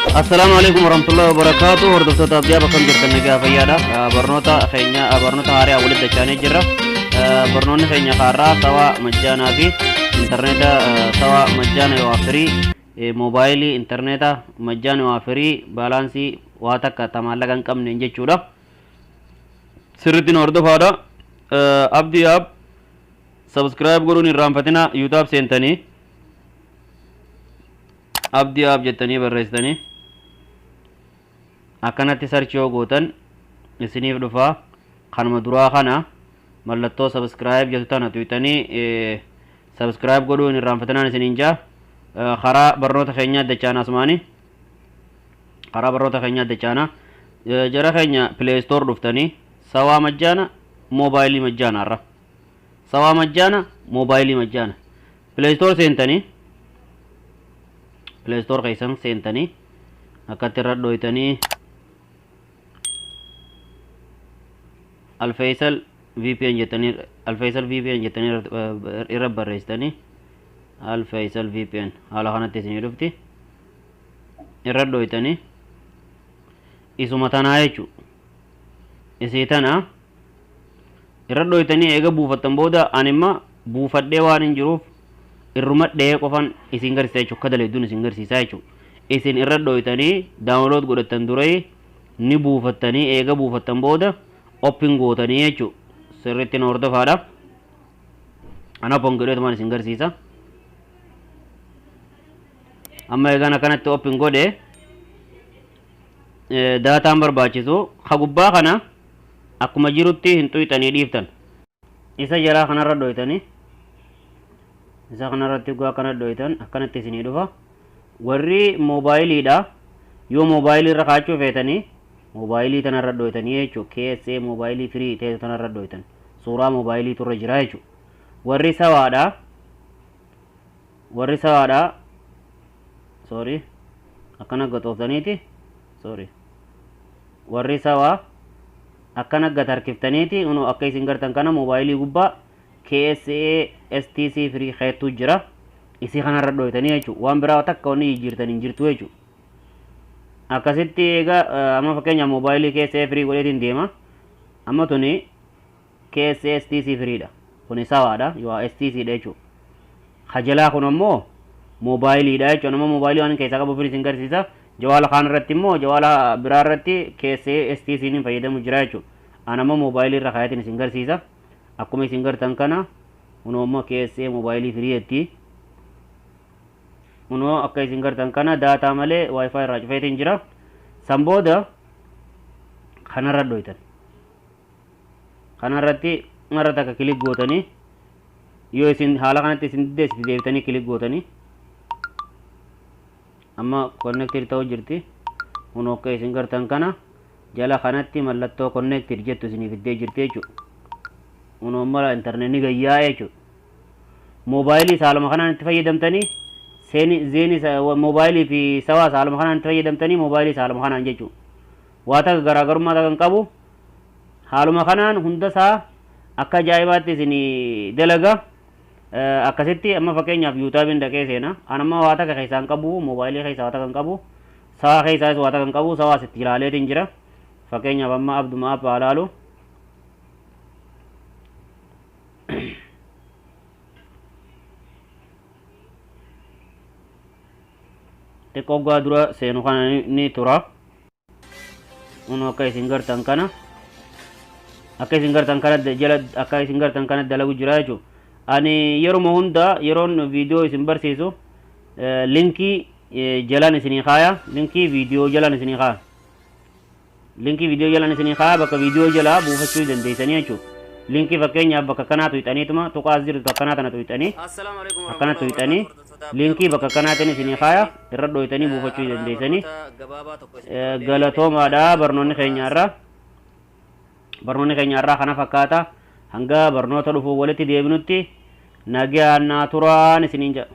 السلام عليكم ورحمة الله وبركاته. هردفتو تابديا بكم جرتن نجا فيادا برنوتا خينيا برنوتا هاري أولد دچاني جرا برنون خينيا خارا سوا مجانا في انترنت سوا مجانا وافري موبايلي انترنت مجانا وافري بالانسي واتك تمالكن كم ننجي چودا سرتين هردفادا أبدي أب سبسكرايب قرون الرامفتنا يوتيوب سنتني أبدي أب جتني برستني akkanatti sarchii gootan isiniif dhufa kanuma duraa kana mallattoo subscribe jettu tana tuqxanii subscribe godhuun irraanfatanaan isiniin jaa karaa barnoota keenyaa dachaana asmaani karaa barnoota keenyaa dachaana jara keenya play store dhuftanii sawaa majjaana mobaayilii majjaana irra sawaa majjaana mobaayilii majjaana play store seentanii play store keessan seentanii akkatti irra dhoytanii الفيصل VPN جتني الفيصل VPN جتني إرب بريستني الفيصل VPN على خانة تسني رفتي إرد دويتني إسو متانا يجو إسيتنا إرد دويتني إيجا بوفتن بودا أنما بوفت ديوان جروف الرمات ديه قفن إسينغر سيجو كدل يدون إسينغر سيجو إسين إرد دويتني داونلود قدتن دوري نبوفتني إيجا بوفتن بودا open gootanii jechuudha sirriitti na hordofaadha ana pongireetumaan isin garsiisa amma eegan akkanatti open godhe daataan barbaachisu ha gubbaa kana akkuma jirutti hin xuyxanii dhiiftan isa jalaa kanarra dhoytanii isa kanarratti gaa kana dhoytan akkanatti isinii dhufa warri moobaayiliidha yoo moobaayilii irra kaachuu feetanii موبايلي تنرد دويتن يجو كيس موبايلي فري تي تنرد دويتن صورة موبايلي ترجع يجو وري سوادا سوري أكنا قطوفتنيتي سوري وري سوا أكنا قطر كفتنيتي إنه أكيد سنجر تنكنا موبايلي غبا كيس STC فري خير تجرا إسي خنا رد دويتن يجو وان برا تك كوني يجرتن يجرتو يجو akkasitti egaa amma fakkeenya moobaayilii keessa firii godheetiin deema amma tuni keessa STC firiidha kuni sawaadha yoo STC dha jechuudha hajalaa kun ammoo moobaayiliidha jechuudha nama moobaayilii waan keessaa qabu firii isin garsiisa jawaala kaan irratti immoo jawaala biraa irratti keessa STC ni fayyadamu jira jechuudha an amma moobaayilii irra kaayatiin isin garsiisa akkuma isin gartan kana kunoo ammoo keessa moobaayilii firii jetti uno akka isin gartan kana daataa malee wifi irraa cufeetiin jira san booda kanarra dhoytan kanarratti marra takka kilik gootanii yoo isin haala kanatti isin diddeessiti deebitanii kilik gootanii amma connected ta'uu jirti uno akka isin gartan kana jala kanatti mallattoo connected jettu isinii fiddee jirti jechuudha uno mala intarneetii gayyaa jechuudha moobaayilii saaluma kanaan itti fayyadamtanii زيني موبايلي في سوا سالم خان تري دمتني موبايلي سالم خان انجيچو واتا غراغر ما دغن قبو حالم خانان هندسا اكا جايبات سيني دلغا اكاسيتي اما فكينيا يوتيوب اندكي سينا انما واتا كيسان قبو موبايلي كيسا واتا كن قبو سوا كيسا واتا كن قبو سوا ستيلالي دنجرا فكينيا بما عبد ما بالالو Tekogga dura seenu kana ni tura uno akka isin gartan kana jala akka isin gartan kana dalagu jira jechuudha ani yeroo hunda yeroon viidiyoo isin barsiisu linkii jalaan isinii kaaya linkii viidiyoo jalaan isinii kaaya bakka viidiyoo jalaa buufachuu dandeessanii jechuudha linkii fakkeenyaaf bakka kanaa tuqxaniituma tuqaas jirtu akkanaa tana tuqxanii akkana tuqxanii linkii bakka kanaatiin isinii kaaya irra dhoytanii buufachuu dandeessanii galatoomaadha barnoonni keenyarraa kana fakkaata hanga barnoota dhufuu walitti deebinutti nagaan naa turaan isiniin jedha